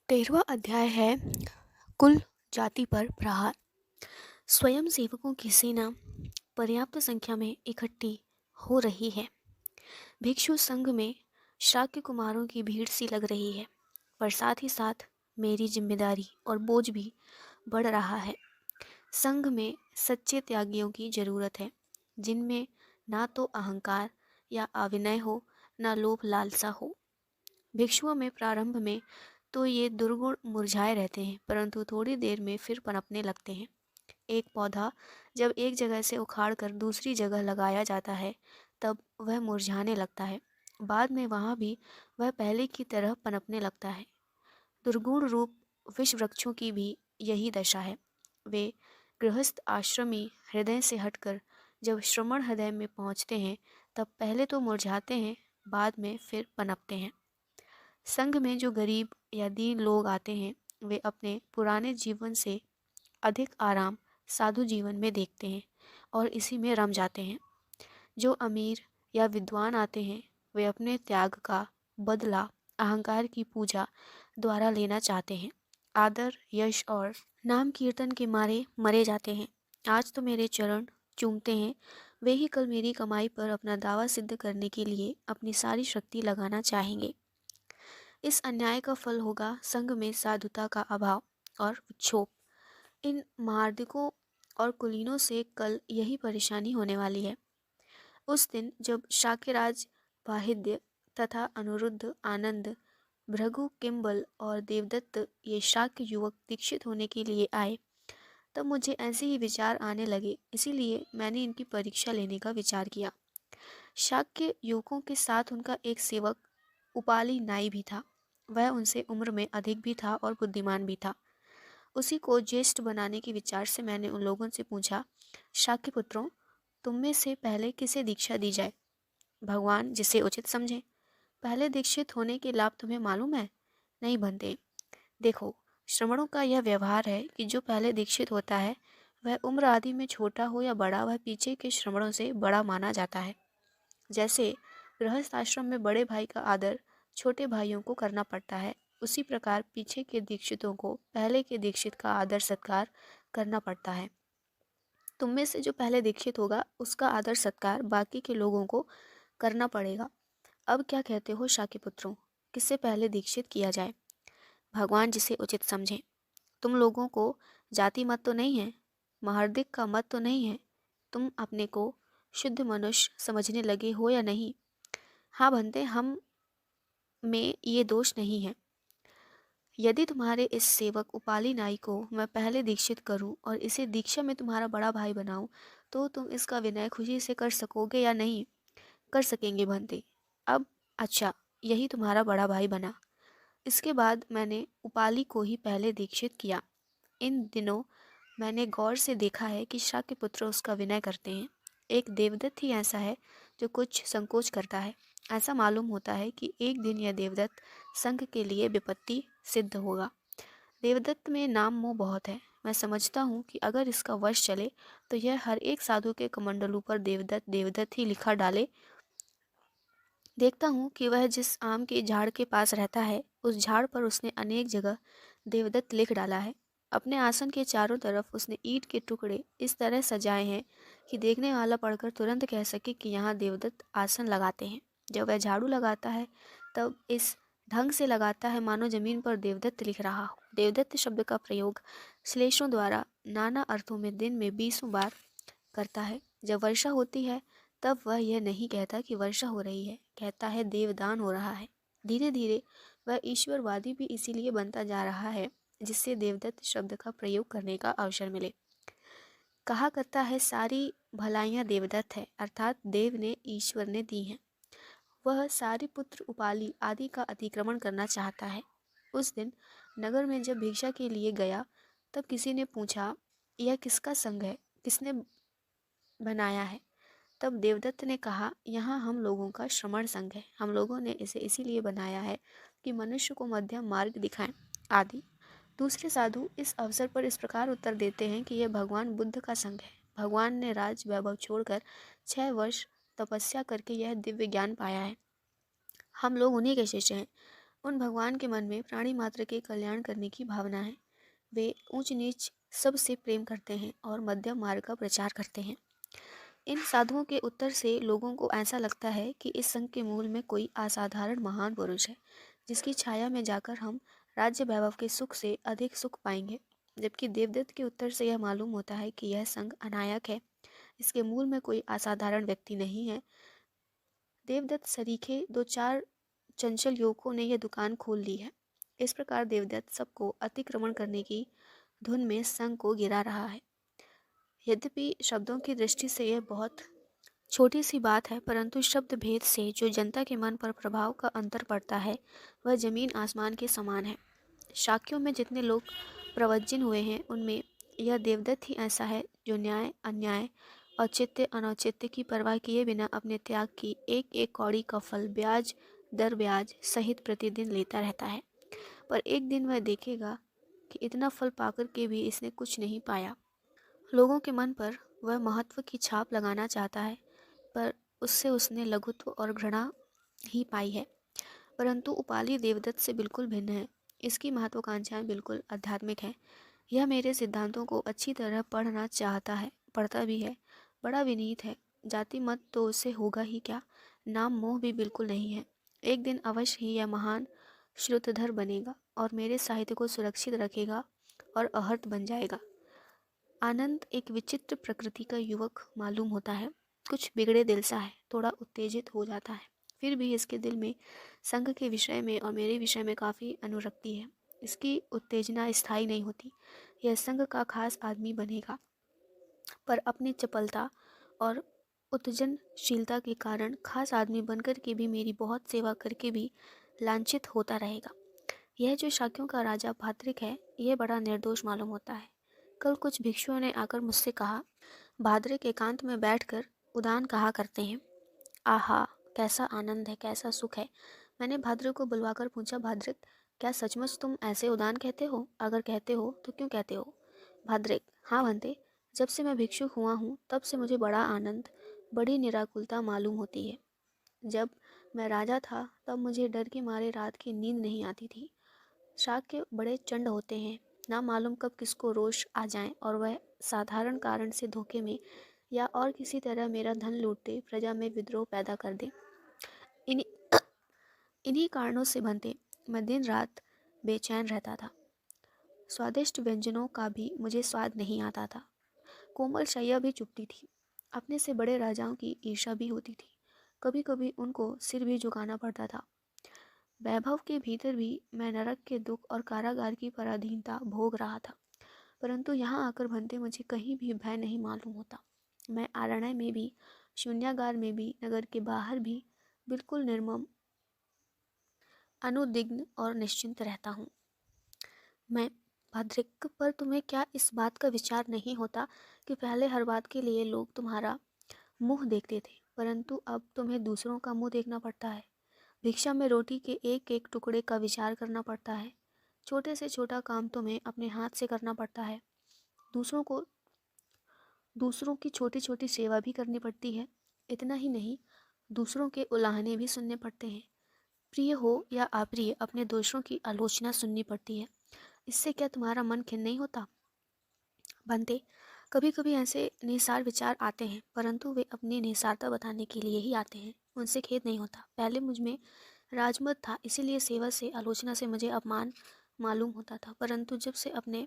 13वां अध्याय है कुल जाति पर प्रहार। स्वयं सेवकों की सेना पर्याप्त संख्या में इकट्ठी हो रही है। भिक्षु संघ में शाक्य कुमारों की भीड़ सी लग रही है, पर साथ ही साथ मेरी जिम्मेदारी और बोझ भी बढ़ रहा है। संघ में सच्चे त्यागियों की जरूरत है, जिनमें ना तो अहंकार या अविनय हो, ना लोभ लालसा हो। भिक्षुओं में प्रारंभ में तो ये दुर्गुण मुरझाए रहते हैं, परंतु थोड़ी देर में फिर पनपने लगते हैं। एक पौधा जब एक जगह से उखाड़ कर दूसरी जगह लगाया जाता है, तब वह मुरझाने लगता है। बाद में वहाँ भी वह पहले की तरह पनपने लगता है। दुर्गुण रूप विष वृक्षों की भी यही दशा है। वे गृहस्थ आश्रमी हृदय से हटकर जब श्रमण हृदय में पहुँचते हैं, तब पहले तो मुरझाते हैं, बाद में फिर पनपते हैं। संघ में जो गरीब या दीन लोग आते हैं, वे अपने पुराने जीवन से अधिक आराम साधु जीवन में देखते हैं और इसी में रम जाते हैं। जो अमीर या विद्वान आते हैं, वे अपने त्याग का बदला अहंकार की पूजा द्वारा लेना चाहते हैं। आदर, यश और नाम कीर्तन के मारे मरे जाते हैं। आज तो मेरे चरण चूमते हैं, वे ही कल मेरी कमाई पर अपना दावा सिद्ध करने के लिए अपनी सारी शक्ति लगाना चाहेंगे। इस अन्याय का फल होगा संघ में साधुता का अभाव और क्षोभ। इन महार्दिकों और कुलीनों से कल यही परेशानी होने वाली है। उस दिन जब शाक्यराज वाहिद्य तथा अनिरुद्ध, आनंद, भृगु, किम्बल और देवदत्त ये शाक्य युवक दीक्षित होने के लिए आए, तब मुझे ऐसे ही विचार आने लगे। इसीलिए मैंने इनकी परीक्षा लेने का विचार किया। शाक्य युवकों के साथ उनका एक सेवक उपाली नाई भी था। वह उनसे उम्र में अधिक भी था और बुद्धिमान भी था। उसी को ज्येष्ठ बनाने के विचार से मैंने उन लोगों से पूछा, शाक्य पुत्रों, तुम में से पहले किसे दीक्षा दी जाए? भगवान जिसे उचित समझे। पहले दीक्षित होने के लाभ तुम्हें मालूम है? नहीं बनते। देखो, श्रमणों का यह व्यवहार है कि जो पहले दीक्षित होता है, वह उम्र आदि में छोटा हो या बड़ा, वह पीछे के श्रमणों से बड़ा माना जाता है। जैसे गृहस्थ आश्रम में बड़े भाई का आदर छोटे भाइयों को करना पड़ता है, उसी प्रकार पीछे के दीक्षितों को पहले के दीक्षित का आदर सत्कार करना पड़ता है। तुम में से जो पहले दीक्षित होगा, उसका आदर सत्कार बाकी के लोगों को करना पड़ेगा। अब क्या कहते हो शाक्य पुत्रों, किससे पहले दीक्षित किया जाए? भगवान जिसे उचित समझे। तुम लोगों को जाति मत तो नहीं है, महार्दिक का मत तो नहीं है? तुम अपने को शुद्ध मनुष्य समझने लगे हो या नहीं? हाँ बनते, हम में ये दोष नहीं है। यदि तुम्हारे इस सेवक उपाली नाई को मैं पहले दीक्षित करूं और इसे दीक्षा में तुम्हारा बड़ा भाई बनाऊं, तो तुम इसका विनय खुशी से कर सकोगे या नहीं? कर सकेंगे बनते। अब अच्छा, यही तुम्हारा बड़ा भाई बना। इसके बाद मैंने उपाली को ही पहले दीक्षित किया। इन दिनों मैंने गौर से देखा है कि शाक्य पुत्र उसका विनय करते हैं। एक देवदत्त ही ऐसा है जो कुछ संकोच करता है। ऐसा मालूम होता है कि एक दिन यह देवदत्त संघ के लिए विपत्ति सिद्ध होगा। देवदत्त में नाम मोह बहुत है। मैं समझता हूँ कि अगर इसका वश चले तो यह हर एक साधु के कमंडलू पर देवदत्त देवदत्त ही लिखा डाले। देखता हूँ कि वह जिस आम के झाड़ के पास रहता है, उस झाड़ पर उसने अनेक जगह देवदत्त लिख डाला है। अपने आसन के चारों तरफ उसने ईंट के टुकड़े इस तरह सजाए हैं कि देखने वाला पढ़कर तुरंत कह सके कि यहाँ देवदत्त आसन लगाते हैं। जब वह झाड़ू लगाता है, तब इस ढंग से लगाता है मानो जमीन पर देवदत्त लिख रहा हो। देवदत्त शब्द का प्रयोग श्लेषों द्वारा नाना अर्थों में दिन में 20 बार करता है। जब वर्षा होती है, तब वह यह नहीं कहता कि वर्षा हो रही है, कहता है देवदान हो रहा है। धीरे धीरे वह ईश्वरवादी भी इसीलिए बनता जा रहा है, जिससे देवदत्त शब्द का प्रयोग करने का अवसर मिले। कहा करता है सारी भलाइयाँ देवदत्त है, अर्थात देव ने, ईश्वर ने दी हैं। वह सारी पुत्र उपाली आदि का अतिक्रमण करना चाहता है। उस दिन नगर में जब भिक्षा के लिए गया, तब किसी ने पूछा, यह किसका संग है, किसने बनाया है? तब देवदत्त ने कहा, यहाँ हम लोगों का श्रमण संघ है। हम लोगों ने इसे इसीलिए बनाया है कि मनुष्य को मध्यम मार्ग दिखाएं आदि। दूसरे साधु इस अवसर पर इस प्रकार उत्तर देते हैं कि यह भगवान बुद्ध का संघ है। भगवान ने राज वैभव छोड़कर 6 वर्ष तपस्या करके यह दिव्य ज्ञान पाया है। हम लोग उन्हीं के शिष्य हैं। उन भगवान के मन में प्राणी मात्र के कल्याण करने की भावना है। वे ऊंच नीच सबसे प्रेम करते हैं और मध्यम मार्ग का प्रचार करते हैं। इन साधुओं के उत्तर से लोगों को ऐसा लगता है कि इस संघ के मूल में कोई असाधारण महान पुरुष है, जिसकी छाया में जाकर हम राज्य वैभव के सुख से अधिक सुख पाएंगे। जबकि देवदत्त के उत्तर से यह मालूम होता है कि यह संघ अनायक है, इसके मूल में कोई असाधारण व्यक्ति नहीं है। देवदत्त सरीखे दो चार चंचल युवकों ने यह दुकान खोल ली है। इस प्रकार देवदत्त सबको अतिक्रमण करने की धुन में संघ को गिरा रहा है। यद्यपि शब्दों की दृष्टि से यह बहुत छोटी सी बात है, परंतु शब्द भेद से जो जनता के मन पर प्रभाव का अंतर पड़ता है वह जमीन आसमान के समान है। शाक्यों में जितने लोग प्रवज्जिन हुए हैं उनमें यह देवदत्त ही ऐसा है जो न्याय अन्याय औचित्य अनौचित्य की परवाह किए बिना अपने त्याग की एक एक कौड़ी का फल ब्याज दर ब्याज सहित प्रतिदिन लेता रहता है। पर एक दिन वह देखेगा कि इतना फल पाकर के भी इसने कुछ नहीं पाया। लोगों के मन पर वह महत्व की छाप लगाना चाहता है, पर उससे उसने लघुत्व और घृणा ही पाई है। परंतु उपाली देवदत्त से बिल्कुल भिन्न है। इसकी महत्वाकांक्षाएं बिल्कुल आध्यात्मिक हैं। यह मेरे सिद्धांतों को अच्छी तरह पढ़ना चाहता है, पढ़ता भी है, बड़ा विनीत है। जाति मत तो उससे होगा ही क्या, नाम मोह भी बिल्कुल नहीं है। एक दिन अवश्य ही यह महान श्रुतधर बनेगा और मेरे साहित्य को सुरक्षित रखेगा और अहर्त बन जाएगा। आनंद एक विचित्र प्रकृति का युवक मालूम होता है, कुछ बिगड़े दिल सा है, थोड़ा उत्तेजित हो जाता है। फिर भी इसके दिल में संघ के विषय में और मेरे विषय में काफ़ी अनुरक्ति है। इसकी उत्तेजना स्थायी नहीं होती। यह संघ का खास आदमी बनेगा, पर अपनी चपलता और उत्जनशीलता के कारण खास आदमी बनकर के भी मेरी बहुत सेवा करके भी लांछित होता रहेगा। यह जो शाक्यों का राजा भाद्रिक है, यह बड़ा निर्दोष मालूम होता है। कल कुछ भिक्षुओं ने आकर मुझसे कहा, भाद्रिक एकांत में बैठकर उदान कहा करते हैं। आहा, कैसा आनंद है, कैसा सुख है। मैंने भाद्रिक को बुलवाकर पूछा, भाद्रिक, क्या सचमुच तुम ऐसे उदान कहते हो? अगर कहते हो तो क्यों कहते हो? भाद्रिक, हाँ भंते, जब से मैं भिक्षुक हुआ हूँ तब से मुझे बड़ा आनंद, बड़ी निराकुलता मालूम होती है। जब मैं राजा था तब मुझे डर के मारे रात की नींद नहीं आती थी। शाक्य बड़े चंड होते हैं, ना मालूम कब किसको रोष आ जाए और वह साधारण कारण से धोखे में या और किसी तरह मेरा धन लूटते प्रजा में विद्रोह पैदा कर दे। इन्हीं कारणों से बनते मैं दिन रात बेचैन रहता था। स्वादिष्ट व्यंजनों का भी मुझे स्वाद नहीं आता था। कोमल शैया भी चुपती थी। अपने से बड़े राजाओं की ईर्ष्या भी होती थी। कभी कभी उनको सिर भी झुकाना पड़ता था। वैभव के भीतर भी मैं नरक के दुख और कारागार की पराधीनता भोग रहा था। परंतु यहाँ आकर भंते मुझे कहीं भी भय नहीं मालूम होता। मैं आरण्य में भी, शून्यागार में भी, नगर के बाहर भी बिल्कुल निर्मम, अनुदिग्न और निश्चिंत रहता हूँ। मैं भद्रिक, पर तुम्हें क्या इस बात का विचार नहीं होता कि पहले हर बात के लिए लोग तुम्हारा मुंह देखते थे, परंतु अब तुम्हें दूसरों का मुंह देखना पड़ता है। भिक्षा में रोटी के एक एक टुकड़े का विचार करना पड़ता है। छोटे से छोटा काम तुम्हें अपने हाथ से करना पड़ता है। दूसरों की छोटी छोटी सेवा भी करनी पड़ती है। इतना ही नहीं, दूसरों के उलाहने भी सुनने पड़ते हैं। प्रिय हो या अप्रिय, अपने दोषों की आलोचना सुननी पड़ती है। इससे क्या तुम्हारा मन खिन्न नहीं होता? बनते, कभी कभी ऐसे निसार विचार आते हैं, परंतु वे अपनी निसारता बताने के लिए ही आते हैं। उनसे खेद नहीं होता। पहले मुझ में राजमत था, इसीलिए सेवा से, आलोचना से मुझे अपमान मालूम होता था। परंतु जब से अपने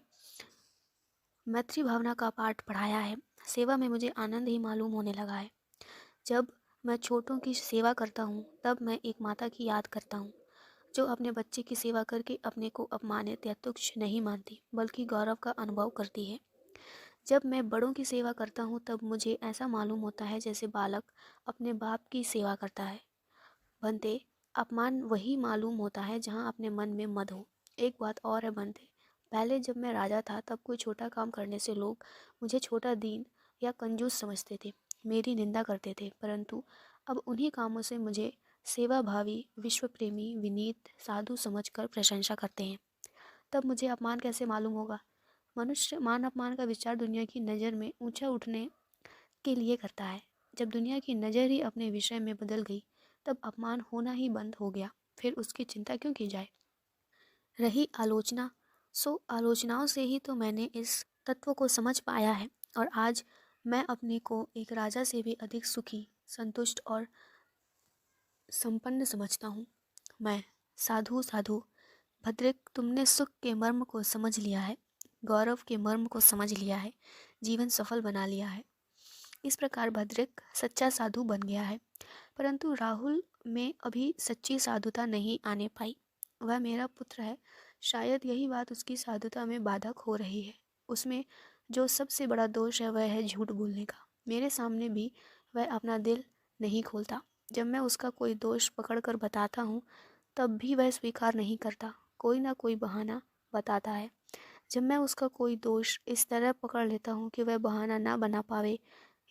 मैत्री भावना का पाठ पढ़ाया है, सेवा में मुझे आनंद ही मालूम होने लगा है। जब मैं छोटों की सेवा करता हूँ तब मैं एक माता की याद करता हूँ, जो अपने बच्चे की सेवा करके अपने को अपमानित या तुच्छ नहीं मानती, बल्कि गौरव का अनुभव करती है। जब मैं बड़ों की सेवा करता हूँ तब मुझे ऐसा मालूम होता है जैसे बालक अपने बाप की सेवा करता है। बनते, अपमान वही मालूम होता है जहाँ अपने मन में मद हो। एक बात और है बनते, पहले जब मैं राजा था तब कोई छोटा काम करने से लोग मुझे छोटा, दीन या कंजूस समझते थे, मेरी निंदा करते थे। परंतु अब उन्हीं कामों से मुझे सेवा भावी, विश्व प्रेमी, विनीत साधु समझकर प्रशंसा करते हैं। तब मुझे अपमान कैसे मालूम होगा? मनुष्य मान अपमान का विचार दुनिया की नज़र में ऊंचा उठने के लिए करता है। जब दुनिया की नज़र ही अपने विषय में बदल गई तब अपमान होना ही बंद हो गया। फिर उसकी चिंता क्यों की जाए। रही आलोचना, सो आलोचनाओं से ही तो मैंने इस तत्व को समझ पाया है, और आज मैं अपने को एक राजा से भी अधिक सुखी, संतुष्ट और संपन्न समझता हूँ। मैं साधु साधु भद्रिक, तुमने सुख के मर्म को समझ लिया है, गौरव के मर्म को समझ लिया है, जीवन सफल बना लिया है। इस प्रकार भद्रिक सच्चा साधु बन गया है, परंतु राहुल में अभी सच्ची साधुता नहीं आने पाई। वह मेरा पुत्र है, शायद यही बात उसकी साधुता में बाधक हो रही है। उसमें जो सबसे बड़ा दोष है वह है झूठ बोलने का। मेरे सामने भी वह अपना दिल नहीं खोलता। जब मैं उसका कोई दोष पकड़ कर बताता हूँ तब भी वह स्वीकार नहीं करता, कोई ना कोई बहाना बताता है। जब मैं उसका कोई दोष इस तरह पकड़ लेता हूँ कि वह बहाना ना बना पावे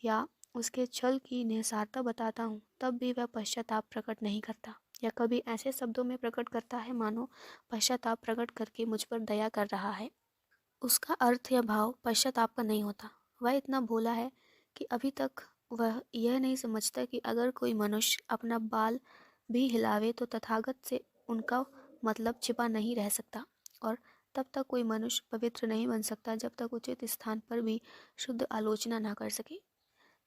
या उसके छल की निसारता बताता हूँ, तब भी वह पश्चाताप प्रकट नहीं करता, या कभी ऐसे शब्दों में प्रकट करता है मानो पश्चाताप प्रकट करके मुझ पर दया कर रहा है। उसका अर्थ या भाव पश्चाताप का नहीं होता। वह इतना भोला है कि अभी तक वह यह नहीं समझता कि अगर कोई मनुष्य अपना बाल भी हिलावे तो तथागत से उनका मतलब छिपा नहीं रह सकता, और तब तक कोई मनुष्य पवित्र नहीं बन सकता जब तक उचित स्थान पर भी शुद्ध आलोचना ना कर सके।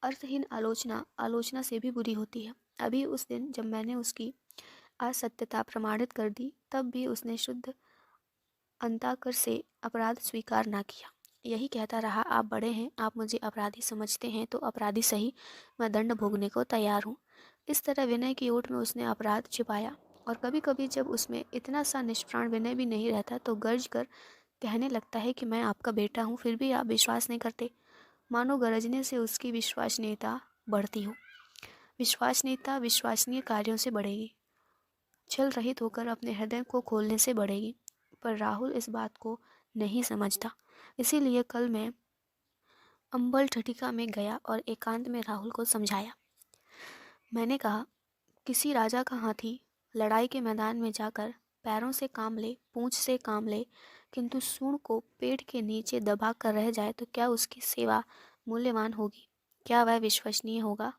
अर्थहीन आलोचना आलोचना से भी बुरी होती है। अभी उस दिन जब मैंने उसकी असत्यता प्रमाणित कर दी, तब भी उसने शुद्ध अंताकर से अपराध स्वीकार ना किया। यही कहता रहा, आप बड़े हैं, आप मुझे अपराधी समझते हैं तो अपराधी सही, मैं दंड भोगने को तैयार हूँ। इस तरह विनय की ओट में उसने अपराध छिपाया, और कभी कभी जब उसमें इतना सा निष्प्राण विनय भी नहीं रहता तो गरज कर कहने लगता है कि मैं आपका बेटा हूँ, फिर भी आप विश्वास नहीं करते। मानो गरजने से उसकी विश्वसनीयता बढ़ती हो। विश्वसनीयता विश्वसनीय कार्यों से बढ़ेगी, छल रहित होकर अपने हृदय को खोलने से बढ़ेगी। पर राहुल इस बात को नहीं समझता। इसीलिए कल मैं अंबल ठटिका में गया और एकांत में राहुल को समझाया। मैंने कहा, किसी राजा का हाथी लड़ाई के मैदान में जाकर पैरों से काम ले, पूंछ से काम ले, किंतु सूंड को पेट के नीचे दबा कर रह जाए तो क्या उसकी सेवा मूल्यवान होगी? क्या वह विश्वसनीय होगा?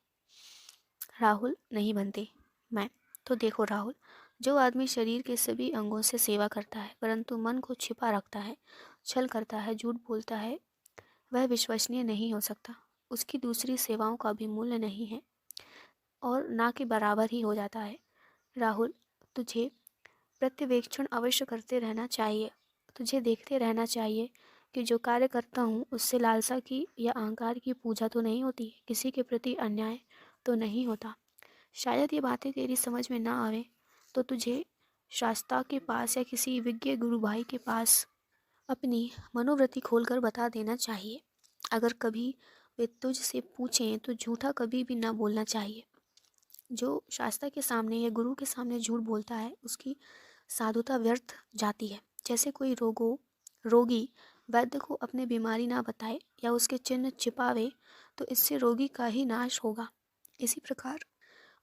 राहुल, नहीं बनती। मैं, तो देखो राहुल, जो आदमी शरीर के सभी अंगों से सेवा करता है परंतु मन को छिपा रखता है, छल करता है, झूठ बोलता है, वह विश्वसनीय नहीं हो सकता। उसकी दूसरी सेवाओं का भी मूल्य नहीं है और ना के बराबर ही हो जाता है। राहुल, तुझे प्रत्यवेक्षण अवश्य करते रहना चाहिए। तुझे देखते रहना चाहिए कि जो कार्य करता हूँ उससे लालसा की या अहंकार की पूजा तो नहीं होती, किसी के प्रति अन्याय तो नहीं होता। शायद ये बातें तेरी समझ में ना आवे तो तुझे शास्ता के पास या किसी विज्ञ गुरु भाई के पास अपनी मनोवृत्ति खोलकर बता देना चाहिए। अगर कभी वे तुझ से पूछें तो झूठा कभी भी ना बोलना चाहिए। जो शास्ता के सामने या गुरु के सामने झूठ बोलता है उसकी साधुता व्यर्थ जाती है। जैसे कोई रोगी वैद्य को अपनी बीमारी ना बताए या उसके चिन्ह छिपावे तो इससे रोगी का ही नाश होगा। इसी प्रकार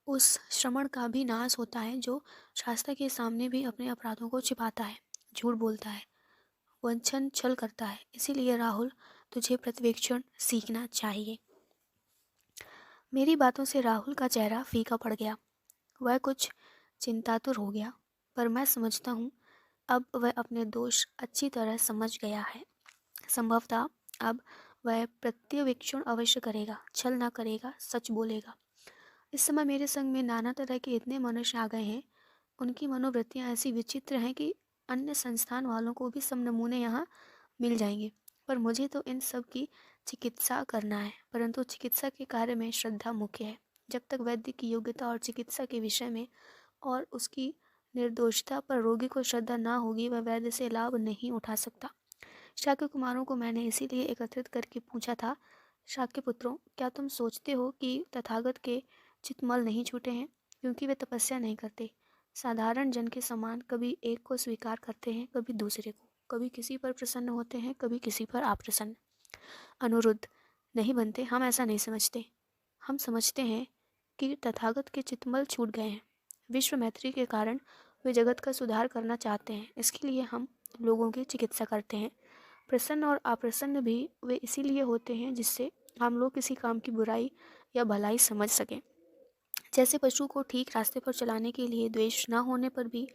उस श्रमण का भी नाश होता है जो शास्त्र के सामने भी अपने अपराधों को छिपाता है, झूठ बोलता है, वंचन छल करता है। इसीलिए राहुल, तुझे प्रतिवेक्षण सीखना चाहिए। मेरी बातों से राहुल का चेहरा फीका पड़ गया। वह कुछ चिंतातुर हो गया, पर मैं समझता हूँ अब वह अपने दोष अच्छी तरह समझ गया है। संभवतः अब वह प्रत्यवेक्षण अवश्य करेगा, छल ना करेगा, सच बोलेगा। इस समय मेरे संग में नाना तरह के इतने मनुष्य आ गए हैं, उनकी मनोवृत्तियाँ ऐसी विचित्र हैं कि अन्य संस्थान वालों को भी सब नमूने यहाँ मिल जाएंगे। पर मुझे तो इन सब की चिकित्सा करना है, परंतु चिकित्सा के कार्य में श्रद्धा मुख्य है। जब तक वैद्य की योग्यता और चिकित्सा के विषय में और उसकी निर्दोषता पर रोगी को श्रद्धा ना होगी, वह वैद्य से लाभ नहीं उठा सकता। शाक्य कुमारों को मैंने इसीलिए एकत्रित करके पूछा था, शाक्य पुत्रों, क्या तुम सोचते हो कि तथागत के चितमल नहीं छूटे हैं? क्योंकि वे तपस्या नहीं करते, साधारण जन के समान कभी एक को स्वीकार करते हैं, कभी दूसरे को, कभी किसी पर प्रसन्न होते हैं, कभी किसी पर अप्रसन्न। अनुरुद्ध, नहीं बनते, हम ऐसा नहीं समझते। हम समझते हैं कि तथागत के चितमल छूट गए हैं। विश्व मैत्री के कारण वे जगत का सुधार करना चाहते हैं, इसके लिए हम लोगों की चिकित्सा करते हैं। प्रसन्न और अप्रसन्न भी वे इसीलिए होते हैं जिससे हम लोग किसी काम की बुराई या भलाई समझ सकें। जैसे पशु को ठीक रास्ते पर चलाने के लिए द्वेष न होने पर भी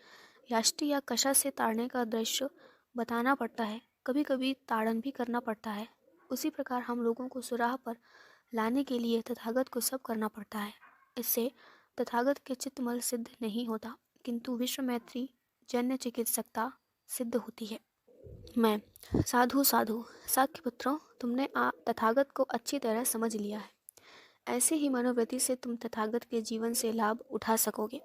याष्टि या कशा से ताड़ने का दृश्य बताना पड़ता है, कभी कभी ताड़न भी करना पड़ता है, उसी प्रकार हम लोगों को सुराह पर लाने के लिए तथागत को सब करना पड़ता है। इससे तथागत के चित्तमल सिद्ध नहीं होता, किंतु विश्व मैत्री जन्य चिकित्सकता सिद्ध होती है। मैं साधु साधु साक्य पुत्रों, तुमने तथागत को अच्छी तरह समझ लिया है। ऐसे ही मनोवृत्ति से तुम तथागत के जीवन से लाभ उठा सकोगे।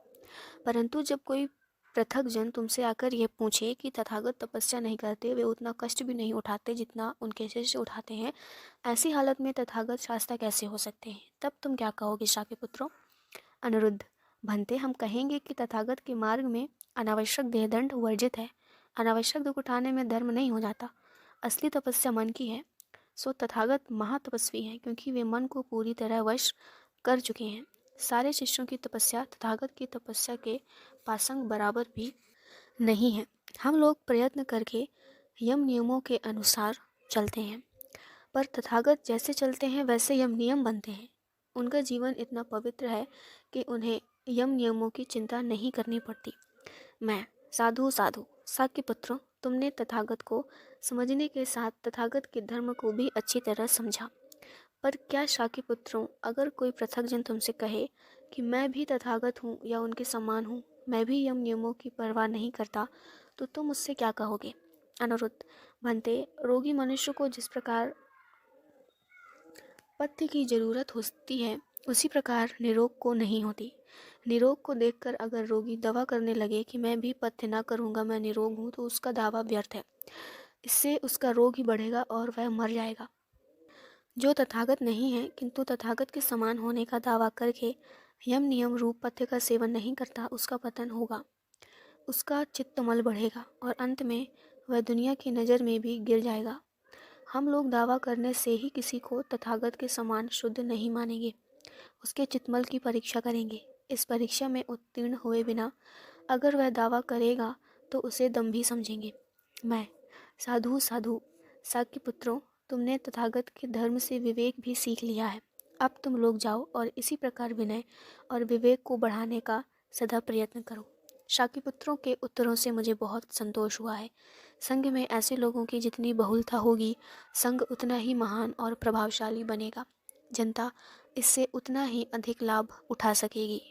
परंतु जब कोई पृथक जन तुमसे आकर यह पूछे कि तथागत तपस्या नहीं करते, वे उतना कष्ट भी नहीं उठाते जितना उनके शिष्य उठाते हैं, ऐसी हालत में तथागत शास्ता कैसे हो सकते हैं? तब तुम क्या कहोगे शाक्य पुत्रों? अनिरुद्ध, भंते हम कहेंगे कि तथागत के मार्ग में अनावश्यक देहदंड वर्जित है। अनावश्यक दुख उठाने में धर्म नहीं हो जाता। असली तपस्या मन की है। सो तथागत महातपस्वी हैं, क्योंकि वे मन को पूरी तरह वश कर चुके हैं। सारे शिष्यों की तपस्या तथागत की तपस्या के पासंग बराबर भी नहीं है। हम लोग प्रयत्न करके यम नियमों के अनुसार चलते हैं, पर तथागत जैसे चलते हैं वैसे यम नियम बनते हैं। उनका जीवन इतना पवित्र है कि उन्हें यम नियमों की चिंता नहीं करनी पड़ती। मैं साधु साधु साक्य पुत्रों, तुमने तथागत को समझने के साथ तथागत के धर्म को भी अच्छी तरह समझा। पर क्या शाक्य पुत्रों, अगर कोई पृथक जन तुमसे कहे कि मैं भी तथागत हूँ या उनके समान हूँ, मैं भी यम नियमों की परवाह नहीं करता, तो तुम उससे क्या कहोगे? अनिरुद्ध, भंते, रोगी मनुष्य को जिस प्रकार पथ्य की जरूरत होती है, उसी प्रकार निरोग को नहीं होती। निरोग को देखकर अगर रोगी दवा करने लगे कि मैं भी पथ्य ना करूँगा, मैं निरोग हूँ, तो उसका दावा व्यर्थ है। इससे उसका रोग ही बढ़ेगा और वह मर जाएगा। जो तथागत नहीं है किंतु तथागत के समान होने का दावा करके यम नियम रूप पथ्य का सेवन नहीं करता, उसका पतन होगा। उसका चित्तमल बढ़ेगा और अंत में वह दुनिया की नज़र में भी गिर जाएगा। हम लोग दावा करने से ही किसी को तथागत के समान शुद्ध नहीं मानेंगे, उसके चित्तमल की परीक्षा करेंगे। इस परीक्षा में उत्तीर्ण हुए बिना अगर वह दावा करेगा तो उसे दम्भी समझेंगे। मैं साधु साधु साक्य पुत्रों, तुमने तथागत के धर्म से विवेक भी सीख लिया है। अब तुम लोग जाओ और इसी प्रकार विनय और विवेक को बढ़ाने का सदा प्रयत्न करो। शाक्य पुत्रों के उत्तरों से मुझे बहुत संतोष हुआ है। संघ में ऐसे लोगों की जितनी बहुलता होगी, संघ उतना ही महान और प्रभावशाली बनेगा। जनता इससे उतना ही अधिक लाभ उठा सकेगी।